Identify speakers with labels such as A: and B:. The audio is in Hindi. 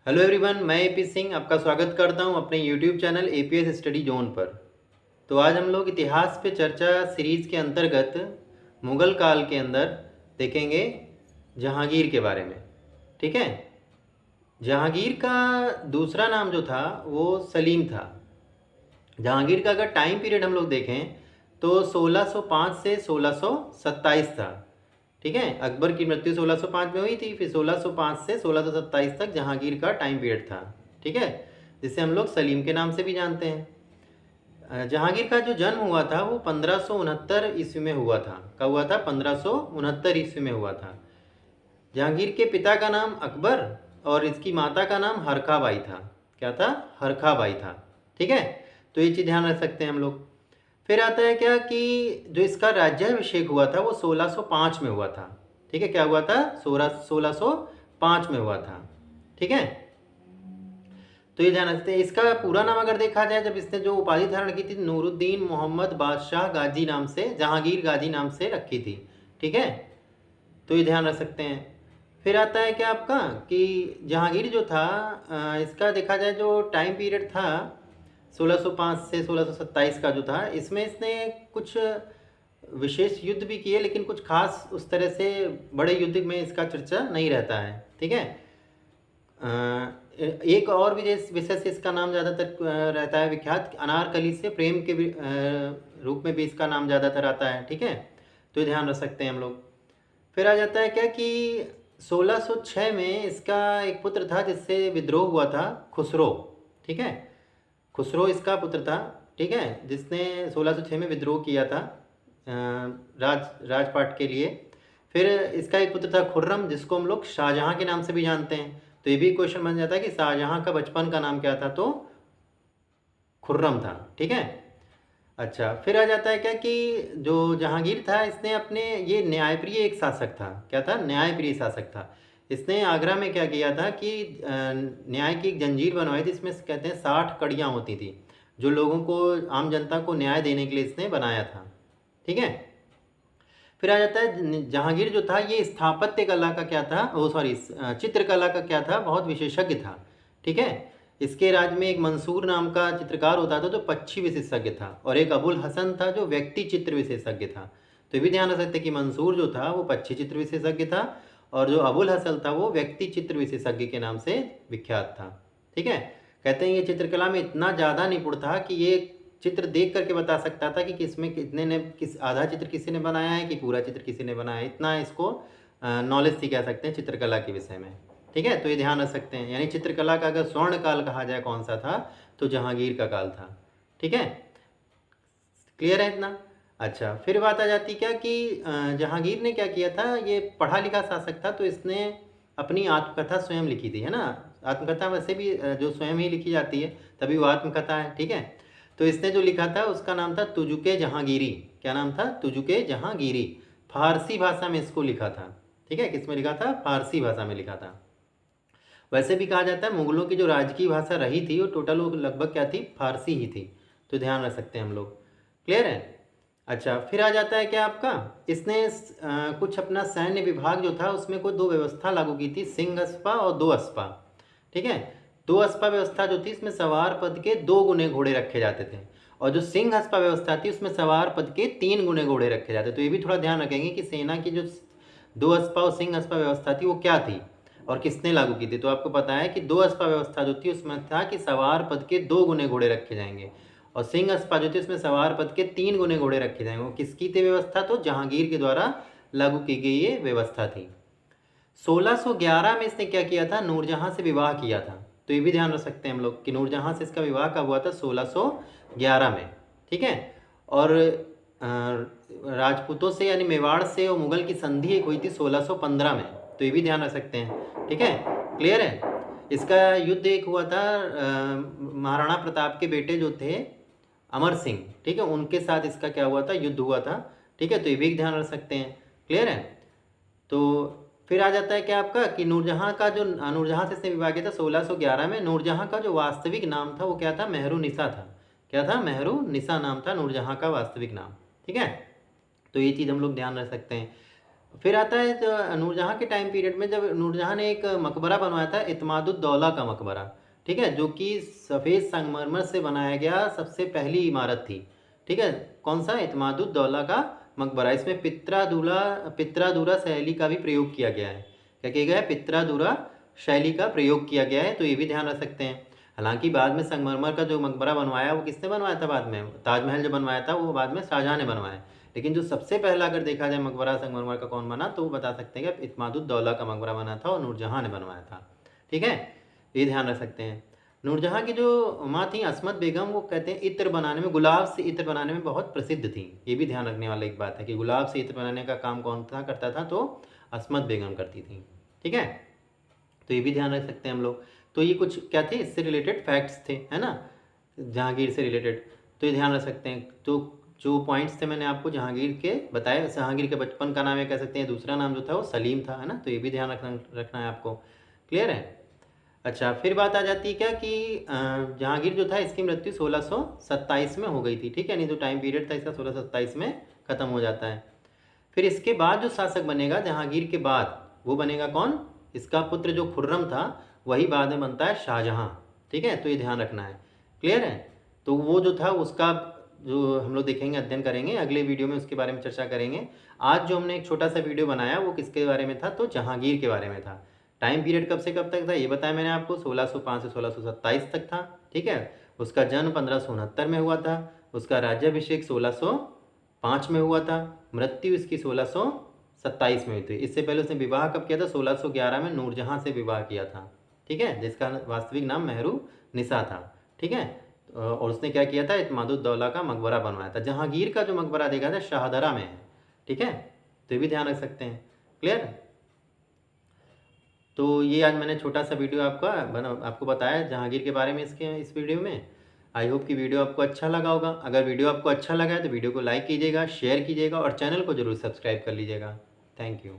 A: हेलो एवरीवन, मैं एपी सिंह आपका स्वागत करता हूं अपने YouTube channel APS study zone पर। तो आज हम लोग इतिहास पे चर्चा सीरीज़ के अंतर्गत मुग़ल काल के अंदर देखेंगे जहांगीर के बारे में। ठीक है। जहांगीर का दूसरा नाम जो था वो सलीम था। जहांगीर का अगर टाइम पीरियड हम लोग देखें तो 1605 से 1627 था। ठीक है। अकबर की मृत्यु 1605 में हुई थी, फिर 1605 से 1627 तक जहांगीर का टाइम पीरियड था। ठीक है, जिसे हम लोग सलीम के नाम से भी जानते हैं। जहांगीर का जो जन्म हुआ था वो 1569 ईस्वी में हुआ था। कब हुआ था? 1569 ईस्वी में हुआ था। जहांगीर के पिता का नाम अकबर और इसकी माता का नाम हरखाबाई था। क्या था? हरखाबाई था। ठीक है, तो ये चीज़ ध्यान रख सकते हैं हम लोग। फिर आता है क्या कि जो इसका राज्याभिषेक हुआ था वो 1605 में हुआ था। ठीक है, क्या हुआ था? 1605 में हुआ था। ठीक है, तो ये ध्यान रखते हैं। इसका पूरा नाम अगर देखा जाए, जब इसने जो उपाधि धारण की थी, नूरुद्दीन मोहम्मद बादशाह गाजी नाम से, जहांगीर गाजी नाम से रखी थी। ठीक है, तो ये ध्यान रख सकते हैं। फिर आता है क्या आपका कि जहांगीर जो था, इसका देखा जाए जो टाइम पीरियड था 1605 से 1627 का जो था, इसमें इसने कुछ विशेष युद्ध भी किए, लेकिन कुछ खास उस तरह से बड़े युद्ध में इसका चर्चा नहीं रहता है। ठीक है। एक और विशेष से इसका नाम ज़्यादातर रहता है विख्यात, अनारकली से प्रेम के रूप में भी इसका नाम ज़्यादातर आता है। ठीक है, तो ध्यान रख सकते हैं हम लोग। फिर आ जाता है क्या कि 1606 में इसका एक पुत्र था जिससे विद्रोह हुआ था, खुसरो। ठीक है, खुसरो इसका पुत्र था। ठीक है, जिसने 1606 में विद्रोह किया था राजपाट के लिए। फिर इसका एक पुत्र था खुर्रम, जिसको हम लोग शाहजहाँ के नाम से भी जानते हैं। तो ये भी क्वेश्चन बन जाता है कि शाहजहाँ का बचपन का नाम क्या था, तो खुर्रम था। ठीक है। अच्छा, फिर आ जाता है क्या कि जो जहांगीर था, इसने अपने, ये न्यायप्रिय एक शासक था। क्या था? न्यायप्रिय शासक था। इसने आगरा में क्या किया था कि न्याय की एक जंजीर बनवाई थी। इसमें कहते हैं 60 कड़ियाँ होती थी, जो लोगों को, आम जनता को न्याय देने के लिए इसने बनाया था। ठीक है। फिर आ जाता है जहांगीर जो था, ये स्थापत्य कला का क्या था, ओ सॉरी, चित्रकला का क्या था, बहुत विशेषज्ञ था। ठीक है, इसके राज्य में एक मंसूर नाम का चित्रकार होता था जो पक्षी विशेषज्ञ था, और एक अबुल हसन था जो व्यक्ति चित्र विशेषज्ञ था। तो ये भी ध्यान रख सकते हैं कि मंसूर जो था वो पक्षी चित्र विशेषज्ञ था, और जो अबुल हसन था वो व्यक्ति चित्र विशेषज्ञ के नाम से विख्यात था। ठीक है, कहते हैं ये चित्रकला में इतना ज़्यादा निपुण था कि ये चित्र देख करके बता सकता था कि किसमें कितने ने, किस आधा चित्र किसी ने बनाया है कि पूरा चित्र किसी ने बनाया है। इतना इसको नॉलेज थी, कह सकते हैं, चित्रकला के विषय में। ठीक है, तो ये ध्यान रख सकते हैं। यानी चित्रकला का अगर स्वर्ण काल कहा जाए कौन सा था, तो जहांगीर का काल था। ठीक है, क्लियर है इतना? अच्छा, फिर बात आ जाती क्या कि जहांगीर ने क्या किया था, ये पढ़ा लिखा शासक था, तो इसने अपनी आत्मकथा स्वयं लिखी थी। है ना, आत्मकथा वैसे भी जो स्वयं ही लिखी जाती है तभी वो आत्मकथा है। ठीक है, तो इसने जो लिखा था उसका नाम था तुजुके जहांगीरी। क्या नाम था? तुजुके जहांगीरी। फारसी भाषा में इसको लिखा था। ठीक है, किस में लिखा था? फारसी भाषा में लिखा था। वैसे भी कहा जाता है मुगलों की जो राजकीय भाषा रही थी वो टोटल वो लगभग क्या थी? फारसी ही थी। तो ध्यान रख सकते हैं हम लोग। क्लियर है? अच्छा, फिर आ जाता है क्या आपका, इसने कुछ अपना सैन्य विभाग जो था उसमें कोई दो व्यवस्था लागू की थी, सिंह अस्पा और दो अस्पा। ठीक है, दो अस्पा व्यवस्था जो थी, इसमें सवार पद के 2 गुने घोड़े रखे जाते थे, और जो सिंह अस्पा व्यवस्था थी उसमें सवार पद के 3 गुने घोड़े रखे जाते। तो ये भी थोड़ा ध्यान रखेंगे कि सेना की जो दो अस्पा और सिंह अस्पा व्यवस्था थी वो क्या थी और किसने लागू की थी। तो आपको पता है कि दो अस्पा व्यवस्था जो थी उसमें था कि सवार पद के 2 गुने घोड़े रखे जाएंगे, और सिंह अस्पा जो थी उसमें सवार पद के 3 गुने घोड़े रखे जाएंगे। वो किसकी थी व्यवस्था? तो जहांगीर के द्वारा लागू की गई ये व्यवस्था थी। 1611 में इसने क्या किया था? नूरजहां से विवाह किया था। तो ये भी ध्यान रख सकते हैं हम लोग कि नूरजहां से इसका विवाह कब हुआ था? 1611 में। ठीक है, और राजपूतों से यानी मेवाड़ से और मुगल की संधि एक हुई थी 1615 में। तो ये भी ध्यान रख सकते हैं। ठीक है, क्लियर है? इसका युद्ध एक हुआ था महाराणा प्रताप के बेटे जो थे अमर सिंह, ठीक है, उनके साथ इसका क्या हुआ था? युद्ध हुआ था। ठीक है, तो ये भी ध्यान रख सकते हैं। क्लियर है? तो फिर आ जाता है क्या आपका कि नूरजहां का जो, नूरजहां से इसने विवाह किया था 1611 में। नूरजहां का जो वास्तविक नाम था वो क्या था? मेहरुनिसा था। क्या था? मेहरुनिसा नाम था नूरजहां का वास्तविक नाम। ठीक है, तो ये चीज़ हम लोग ध्यान रख सकते हैं। फिर आता है तो नूरजहाँ के टाइम पीरियड में, जब नूरजहाँ ने एक मकबरा बनवाया था इत्मादुद्दौला का मकबरा, ठीक है, जो कि सफ़ेद संगमरमर से बनाया गया सबसे पहली इमारत थी, ठीक है। कौन सा? इत्मादुद्दौला का मकबरा। इसमें पित्रादूरा शैली का भी प्रयोग किया गया है। क्या किया गया है? पित्रादूरा शैली का प्रयोग किया गया है, तो ये भी ध्यान रख सकते हैं। हालांकि बाद में संगमरमर का जो मकबरा बनवाया वो किसने बनवाया था? बाद में ताजमहल जो बनवाया था वो बाद में शाहजहाँ ने बनवाया। लेकिन जो सबसे पहला अगर देखा जाए मकबरा संगमरमर का कौन बना, तो वो बता सकते हैं कि इत्मादुद्दौला का मकबरा बना था और नूरजहाँ ने बनवाया था, ठीक है। ये ध्यान रख सकते हैं। नूरजहाँ की जो माँ थी असमत बेगम, वो कहते हैं इत्र बनाने में, गुलाब से इत्र बनाने में बहुत प्रसिद्ध थी। ये भी ध्यान रखने वाला एक बात है कि गुलाब से इत्र बनाने का काम कौन था करता था? तो असमत बेगम करती थी, ठीक है। तो ये भी ध्यान रख सकते हैं हम लोग। तो ये कुछ क्या थे? इससे रिलेटेड फैक्ट्स थे, है ना, जहांगीर से रिलेटेड। तो ये ध्यान रख सकते हैं। तो जो पॉइंट्स थे मैंने आपको जहांगीर के बताए। जहांगीर के बचपन का नाम ये कह सकते हैं, दूसरा नाम जो था वो सलीम था, है ना। तो ये भी ध्यान रखना है आपको। क्लियर है? अच्छा, फिर बात आ जाती है क्या कि जहांगीर जो था इसकी मृत्यु 1627 में हो गई थी, ठीक है। नहीं तो टाइम पीरियड था इसका 1627 में ख़त्म हो जाता है। फिर इसके बाद जो शासक बनेगा जहांगीर के बाद, वो बनेगा कौन? इसका पुत्र जो खुर्रम था वही बाद में बनता है शाहजहाँ, ठीक है। तो ये ध्यान रखना है। क्लियर है? तो वो जो था उसका जो हम लोग देखेंगे, अध्ययन करेंगे अगले वीडियो में, उसके बारे में चर्चा करेंगे। आज जो हमने एक छोटा सा वीडियो बनाया वो किसके बारे में था? तो जहांगीर के बारे में था। टाइम पीरियड कब से कब तक था ये बताया मैंने आपको, 1605 से 1627 तक था, ठीक है। उसका जन्म 1569 में हुआ था। उसका राज्याभिषेक 1605 में हुआ था। मृत्यु इसकी 1627 में हुई थी। इससे पहले उसने विवाह कब किया था? 1611 में नूरजहाँ से विवाह किया था, ठीक है, जिसका वास्तविक नाम मेहरू निसा था, ठीक है। और उसने क्या किया था? इत्मादुद्दौला का मकबरा बनवाया था। जहांगीर का जो मकबरा देखा था शाहदरा में है, ठीक है। तो ये भी ध्यान रख सकते हैं। क्लियर? तो ये आज मैंने छोटा सा वीडियो आपको बताया जहांगीर के बारे में इस वीडियो में। आई होप कि वीडियो आपको अच्छा लगा होगा। अगर वीडियो आपको अच्छा लगा है तो वीडियो को लाइक कीजिएगा, शेयर कीजिएगा और चैनल को ज़रूर सब्सक्राइब कर लीजिएगा। Thank you.